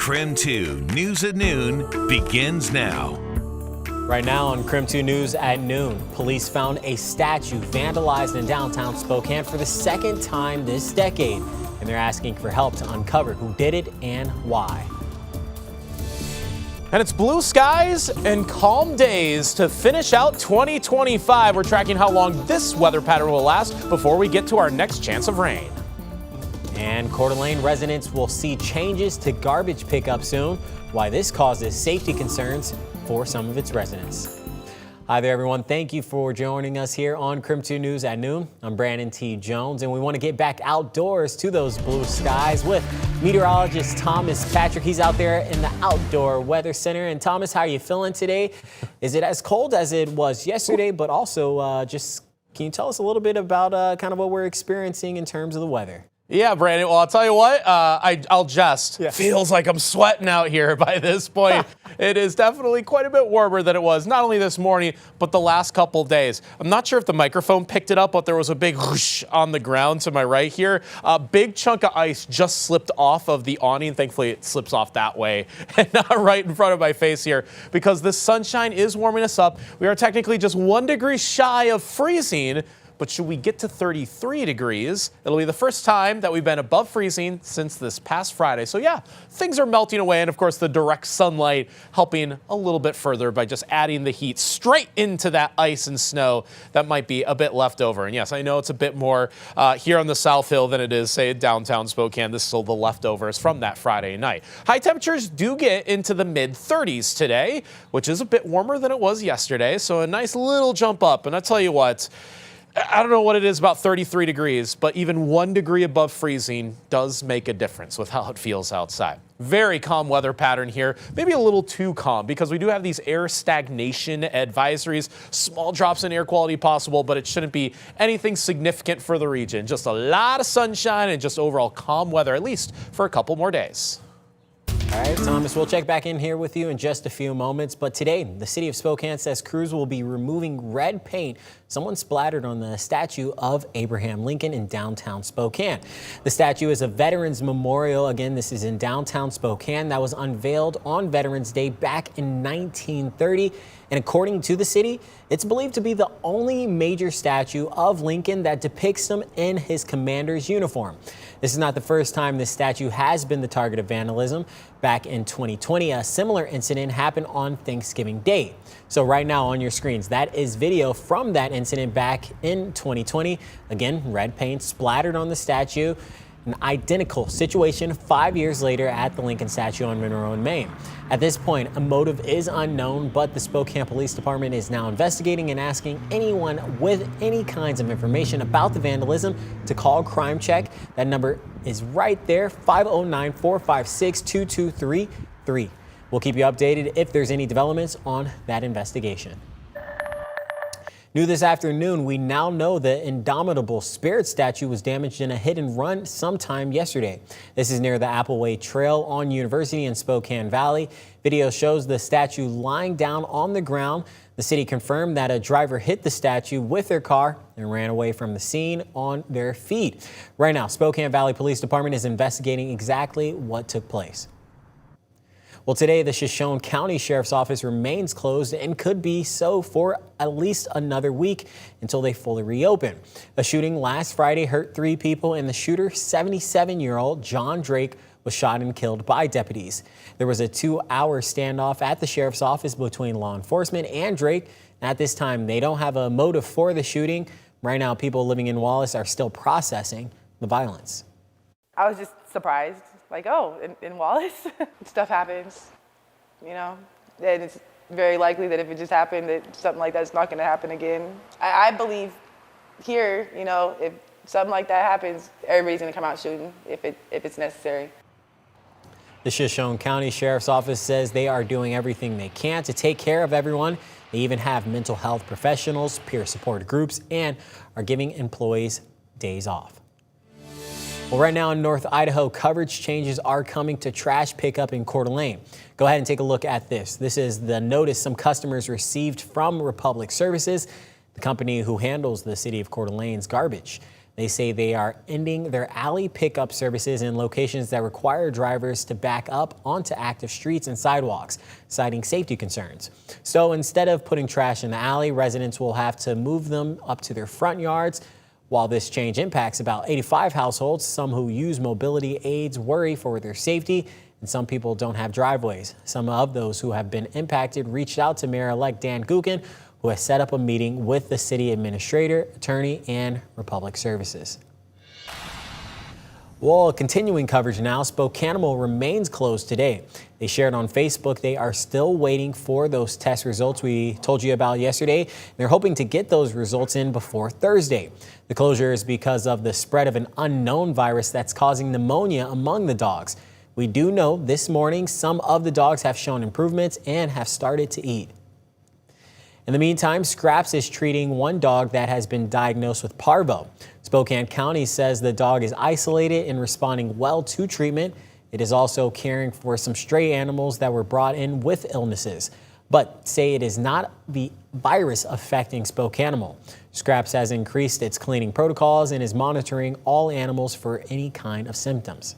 KREM 2 News at Noon begins now. Right now on KREM 2 News at noon, police found a statue vandalized in downtown Spokane for the second time this decade, and they're asking for help to uncover who did it and why. And it's blue skies and calm days to finish out 2025. We're tracking how long this weather pattern will last before we get to our next chance of rain. And Coeur d'Alene residents will see changes to garbage pickup soon. Why this causes safety concerns for some of its residents. Hi there, everyone. Thank you for joining us here on KREM 2 News at noon. I'm Brandon T. Jones, and we want to get back outdoors to those blue skies with meteorologist Thomas Patrick. He's out there in the Outdoor Weather Center. And Thomas, how are you feeling today? Is it as cold as it was yesterday? But also, can you tell us a little bit about kind of what we're experiencing in terms of the weather? Yeah, Brandon. Well, I'll tell you what, I'll just. Yeah. Feels like I'm sweating out here by this point. It is definitely quite a bit warmer than it was, not only this morning, but the last couple days. I'm not sure if the microphone picked it up, but there was a big whoosh on the ground to my right here. A big chunk of ice just slipped off of the awning. Thankfully, it slips off that way and not right in front of my face here because the sunshine is warming us up. We are technically just 1 degree shy of freezing. But should we get to 33 degrees, it'll be the first time that we've been above freezing since this past Friday. So yeah, things are melting away. And of course, the direct sunlight helping a little bit further by just adding the heat straight into that ice and snow that might be a bit left over. And yes, I know it's a bit more here on the South Hill than it is, say, downtown Spokane. This is still the leftovers from that Friday night. High temperatures do get into the mid-30s today, which is a bit warmer than it was yesterday. So a nice little jump up. And I tell you what, I don't know what it is about 33 degrees, but even 1 degree above freezing does make a difference with how it feels outside. Very calm weather pattern here, maybe a little too calm because we do have these air stagnation advisories, small drops in air quality possible, but it shouldn't be anything significant for the region. Just a lot of sunshine and just overall calm weather, at least for a couple more days. All right, Thomas, we'll check back in here with you in just a few moments. But today, the city of Spokane says crews will be removing red paint someone splattered on the statue of Abraham Lincoln in downtown Spokane. The statue is a veterans memorial. Again, this is in downtown Spokane that was unveiled on Veterans Day back in 1930. And according to the city, it's believed to be the only major statue of Lincoln that depicts him in his commander's uniform. This is not the first time this statue has been the target of vandalism. Back in 2020, a similar incident happened on Thanksgiving Day. So right now on your screens, that is video from that incident back in 2020. Again, red paint splattered on the statue. An identical situation 5 years later at the Lincoln statue on Monroe in Maine. At this point, a motive is unknown, but the Spokane Police Department is now investigating and asking anyone with any kinds of information about the vandalism to call Crime Check. That number is right there, 509-456-2233. We'll keep you updated if there's any developments on that investigation. New this afternoon, we now know the Indomitable Spirit statue was damaged in a hit and run sometime yesterday. This is near the Appleway Trail on University in Spokane Valley. Video shows the statue lying down on the ground. The city confirmed that a driver hit the statue with their car and ran away from the scene on their feet. Right now, Spokane Valley Police Department is investigating exactly what took place. Well, today, the Shoshone County Sheriff's Office remains closed and could be so for at least another week until they fully reopen. A shooting last Friday hurt 3 people, and the shooter, 77-year-old John Drake, was shot and killed by deputies. There was a 2-hour standoff at the sheriff's office between law enforcement and Drake. At this time, they don't have a motive for the shooting. Right now, people living in Wallace are still processing the violence. I was just surprised. Like, oh, in Wallace, stuff happens, you know, and it's very likely that if it just happened, that something like that's not going to happen again. I believe here, you know, if something like that happens, everybody's going to come out shooting if it's necessary. The Shoshone County Sheriff's Office says they are doing everything they can to take care of everyone. They even have mental health professionals, peer support groups, and are giving employees days off. Well, right now in North Idaho, coverage changes are coming to trash pickup in Coeur d'Alene. Go ahead and take a look at this. This is the notice some customers received from Republic Services, the company who handles the city of Coeur d'Alene's garbage. They say they are ending their alley pickup services in locations that require drivers to back up onto active streets and sidewalks, citing safety concerns. So instead of putting trash in the alley, residents will have to move them up to their front yards. While this change impacts about 85 households, some who use mobility aids worry for their safety, and some people don't have driveways. Some of those who have been impacted reached out to Mayor-elect Dan Gookin, who has set up a meeting with the city administrator, attorney, and Republic Services. Well, continuing coverage now, Spokane remains closed today. They shared on Facebook they are still waiting for those test results we told you about yesterday. They're hoping to get those results in before Thursday. The closure is because of the spread of an unknown virus that's causing pneumonia among the dogs. We do know this morning some of the dogs have shown improvements and have started to eat. In the meantime, Scraps is treating one dog that has been diagnosed with parvo. Spokane County says the dog is isolated and responding well to treatment. It is also caring for some stray animals that were brought in with illnesses, but say it is not the virus affecting Spokane. Scraps has increased its cleaning protocols and is monitoring all animals for any kind of symptoms.